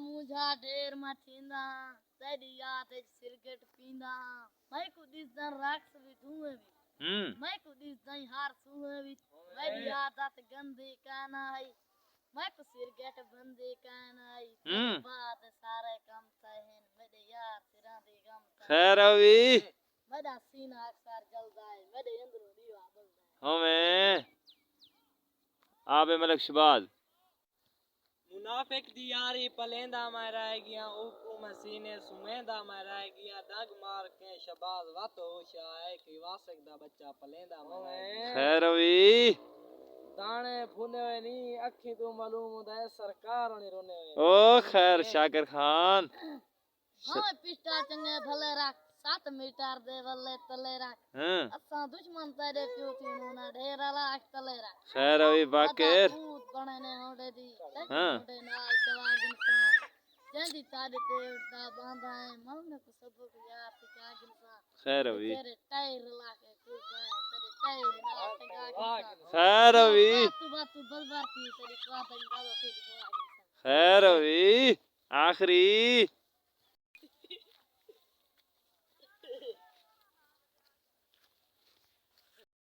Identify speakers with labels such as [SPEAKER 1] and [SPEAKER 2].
[SPEAKER 1] मुझा ढेर मथींदा तेरी याद सिरगट पींदा मैं को दिसदन राक्स भी धुए भी मैं को दिसदन हार सुए भी मेरी आदत गंदी काना है मैं को सिरगट बंदी काना है बात सारे कम सहन मेरे यार सिरा दी गम
[SPEAKER 2] खैर अभी
[SPEAKER 1] मेरा सीना अक्सर जलदा है मेरे अंदरों दीवा बलदा है
[SPEAKER 2] हमें आबे मलक शबाज
[SPEAKER 3] मुनाफिक दी यारी पलेंदा मैं रह गया ऊकू मसीने सुमेंदा मैं रह गया डग मार के शबाज वत होशा है कि वासक दा बच्चा पलेंदा मैं
[SPEAKER 2] खैर अभी
[SPEAKER 3] दाने फुने हुए नी अखी तू मालूम होता है सरकार ने रोने हुए
[SPEAKER 2] ओ खैर शाकिर खान
[SPEAKER 1] हाँ पिस्टा चंगे भले रख 7 मीटर दे वल्ले तले रख असा दुश्मन तेरे क्यों थी ना ढेरा लाख तले रख
[SPEAKER 2] खैर अभी बाकिर
[SPEAKER 1] भूत बने ने होड़े दी होड़े नाल चवाग इंसान जंदी तारे ते उड़ता बांधा है मरने को सबक यार सिखा इंसान
[SPEAKER 2] खैर अभी
[SPEAKER 1] तेरे टायर लाके खूब है तेरे टायर नाल टंगा इंसान
[SPEAKER 2] खैर अभी
[SPEAKER 1] तू बात तू बलबाती तेरी बात अंगालो फिर
[SPEAKER 2] खैर अभी आखिरी